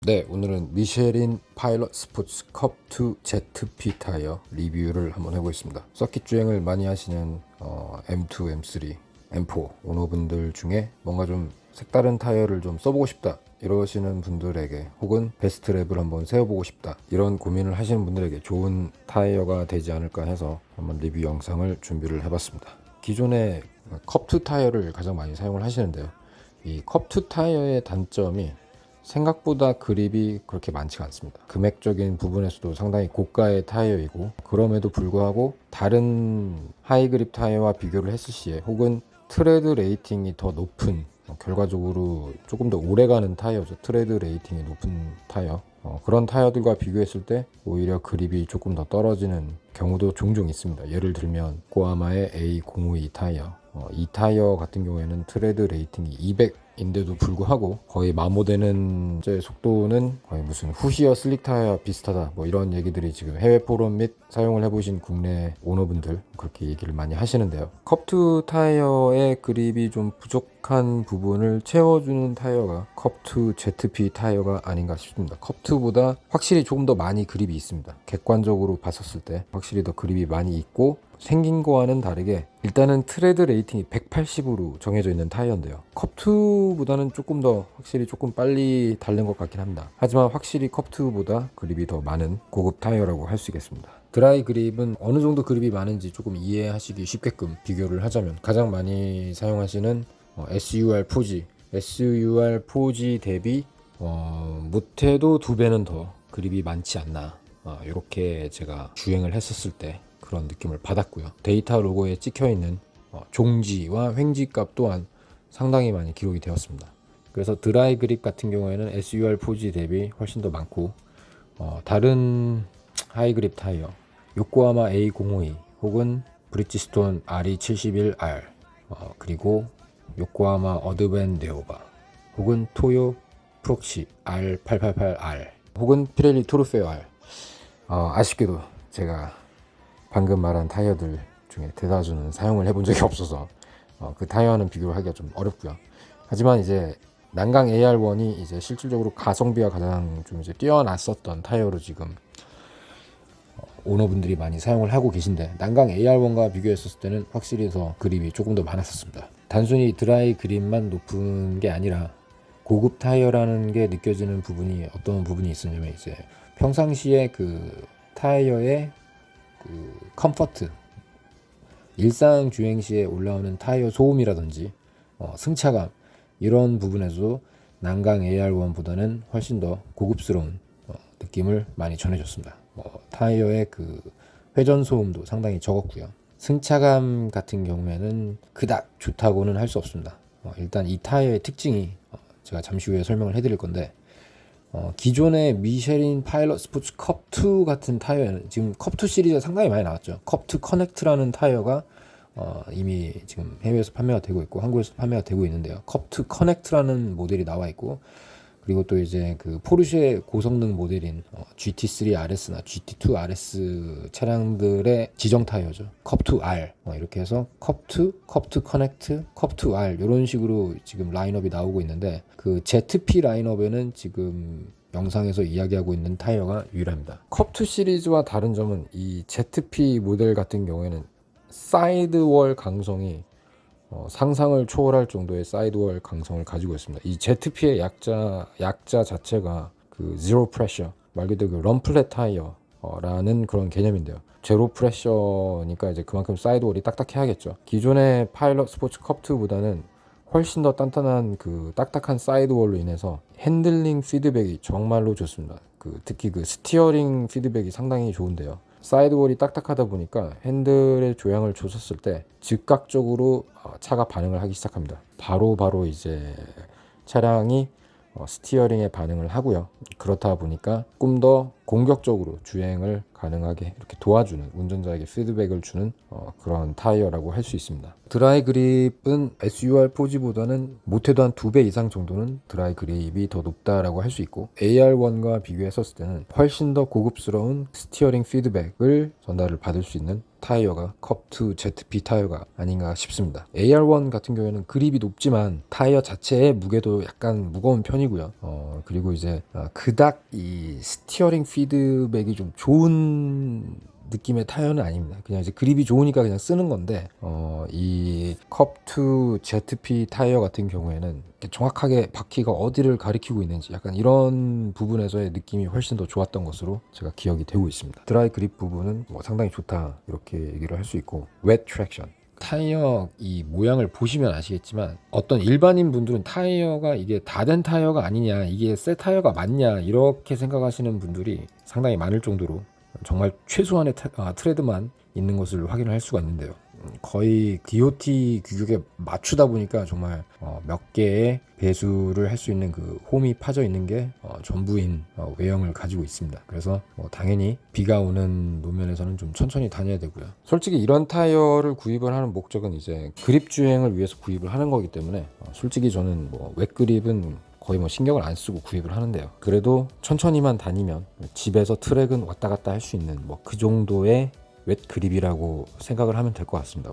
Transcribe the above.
네, 오늘은 미쉐린 파일럿 스포츠 컵2 ZP 타이어 리뷰를 한번 해보겠습니다. 서킷 주행을 많이 하시는 M2, M3, M4 오너분들 중에 뭔가 좀 색다른 타이어를 좀 써보고 싶다 이러시는 분들에게, 혹은 베스트 랩을 한번 세워보고 싶다 이런 고민을 하시는 분들에게 좋은 타이어가 되지 않을까 해서 한번 리뷰 영상을 준비를 해봤습니다. 기존의 컵2 타이어를 가장 많이 사용을 하시는데요, 이 컵2 타이어의 단점이 생각보다 그립이 그렇게 많지가 않습니다. 금액적인 부분에서도 상당히 고가의 타이어이고, 그럼에도 불구하고 다른 하이 그립 타이어와 비교를 했을 시에, 혹은 트레드 레이팅이 더 높은, 결과적으로 조금 더 오래가는 타이어죠. 트레드 레이팅이 높은 타이어, 그런 타이어들과 비교했을 때 오히려 그립이 조금 더 떨어지는 경우도 종종 있습니다. 예를 들면 고아마의 A052 타이어, 이 타이어 같은 경우에는 트레드 레이팅이 200인데도 불구하고 거의 마모되는 속도는 거의 무슨 후시어 슬릭 타이어와 비슷하다, 뭐 이런 얘기들이 지금 해외 포럼 및 사용을 해보신 국내 오너분들 그렇게 얘기를 많이 하시는데요, 컵2 타이어의 그립이 좀 부족한 부분을 채워주는 타이어가 컵2 ZP 타이어가 아닌가 싶습니다. 컵2보다 확실히 조금 더 많이 그립이 있습니다. 객관적으로 봤었을 때 확실히 더 그립이 많이 있고, 생긴 거와는 다르게 일단은 트레드 레이팅이 180으로 정해져 있는 타이어인데요, 컵2보다는 조금 더 확실히 조금 빨리 달린 것 같긴 합니다. 하지만 확실히 컵2보다 그립이 더 많은 고급 타이어라고 할 수 있겠습니다. 드라이 그립은 어느 정도 그립이 많은지 조금 이해하시기 쉽게끔 비교를 하자면, 가장 많이 사용하시는 SUR4G 대비 못해도 2배는 더 그립이 많지 않나, 이렇게 제가 주행을 했었을 때 그런 느낌을 받았고요. 데이터 로고에 찍혀있는 종지와 횡지 값 또한 상당히 많이 기록이 되었습니다. 그래서 드라이 그립 같은 경우에는 SUR4G 대비 훨씬 더 많고, 다른 하이 그립 타이어 요코하마 A052 혹은 브리지스톤 RE71R, 그리고 요코하마 어드벤 네오바 혹은 토요 프록시 R888R 혹은 피렐리 토르페오 R, 아쉽게도 제가 방금 말한 타이어들 중에 대다수는 사용을 해본 적이 없어서 그 타이어는 비교를 하기가 좀 어렵고요. 하지만 이제 난강 AR1이 이제 실질적으로 가성비가 가장 좀 이제 뛰어났었던 타이어로 지금 오너분들이 많이 사용을 하고 계신데, 난강 AR1과 비교했을 때는 확실히 더 그립이 조금 더 많았었습니다. 단순히 드라이 그립만 높은 게 아니라 고급 타이어라는 게 느껴지는 부분이 어떤 부분이 있었냐면, 이제 평상시에 그 타이어의 그 컴포트, 일상 주행 시에 올라오는 타이어 소음이라든지 승차감, 이런 부분에서도 난강 AR1보다는 훨씬 더 고급스러운 느낌을 많이 전해줬습니다. 타이어의 그 회전 소음도 상당히 적었고요. 승차감 같은 경우에는 그닥 좋다고는 할 수 없습니다. 일단 이 타이어의 특징이 제가 잠시 후에 설명을 해드릴 건데, 기존의 미쉐린 파일럿 스포츠 컵2 같은 타이어는 지금 컵2 시리즈가 상당히 많이 나왔죠. 컵2 커넥트라는 타이어가 이미 지금 해외에서 판매가 되고 있고 한국에서 판매가 되고 있는데요, 컵2 커넥트라는 모델이 나와 있고, 그리고 또 이제 그 포르쉐 고성능 모델인 GT3 RS나 GT2 RS 차량들의 지정 타이어죠. 컵2R, 이렇게 해서 컵2, 컵2 커넥트, 컵2R 이런 식으로 지금 라인업이 나오고 있는데, 그 ZP 라인업에는 지금 영상에서 이야기하고 있는 타이어가 유일합니다. 컵2 시리즈와 다른 점은 이 ZP 모델 같은 경우에는 사이드월 강성이 상상을 초월할 정도의 사이드월 강성을 가지고 있습니다. 이 ZP의 약자 자체가 그 제로 프레셔, 말 그대로 그 럼플렛 타이어라는 그런 개념인데요. 제로 프레셔니까 이제 그만큼 사이드월이 딱딱해야겠죠. 기존의 파일럿 스포츠 컵2보다는 훨씬 더 단단한 그 딱딱한 사이드월로 인해서 핸들링 피드백이 정말로 좋습니다. 특히 그 스티어링 피드백이 상당히 좋은데요, 사이드월이 딱딱하다 보니까 핸들의 조향을 줬었을 때 즉각적으로 차가 반응을 하기 시작합니다. 바로 이제 차량이 스티어링에 반응을 하고요. 그렇다 보니까 조금 더 공격적으로 주행을 가능하게 이렇게 도와주는, 운전자에게 피드백을 주는 그런 타이어라고 할 수 있습니다. 드라이 그립은 SUR4G보다는 못해도 한 2배 이상 정도는 드라이 그립이 더 높다라고 할 수 있고, AR1과 비교했었을 때는 훨씬 더 고급스러운 스티어링 피드백을 전달을 받을 수 있는 타이어가 컵2 ZP 타이어가 아닌가 싶습니다. AR1 같은 경우에는 그립이 높지만 타이어 자체의 무게도 약간 무거운 편이고요. 그리고 이제 그닥 이 스티어링 피드백이 좀 좋은 느낌의 타이어는 아닙니다. 그냥 이제 그립이 좋으니까 그냥 쓰는 건데 이 컵2 ZP 타이어 같은 경우에는 정확하게 바퀴가 어디를 가리키고 있는지 약간 이런 부분에서의 느낌이 훨씬 더 좋았던 것으로 제가 기억이 되고 있습니다. 드라이 그립 부분은 뭐 상당히 좋다 이렇게 얘기를 할 수 있고, 웻 트랙션 타이어 이 모양을 보시면 아시겠지만 어떤 일반인 분들은 타이어가 이게 다 된 타이어가 아니냐, 이게 새 타이어가 맞냐 이렇게 생각하시는 분들이 상당히 많을 정도로 정말 최소한의 트레드만 있는 것을 확인을 할 수가 있는데요. 거의 DOT 규격에 맞추다 보니까 정말 몇 개의 배수를 할 수 있는 그 홈이 파져 있는 게 전부인 외형을 가지고 있습니다. 그래서 당연히 비가 오는 노면에서는 좀 천천히 다녀야 되고요. 솔직히 이런 타이어를 구입을 하는 목적은 이제 그립 주행을 위해서 구입을 하는 거기 때문에 솔직히 저는 웻 그립은 거의 신경을 안 쓰고 구입을 하는데요. 그래도 천천히만 다니면 집에서 트랙은 왔다 갔다 할 수 있는 그 정도의 웻 그립이라고 생각을 하면 될 것 같습니다.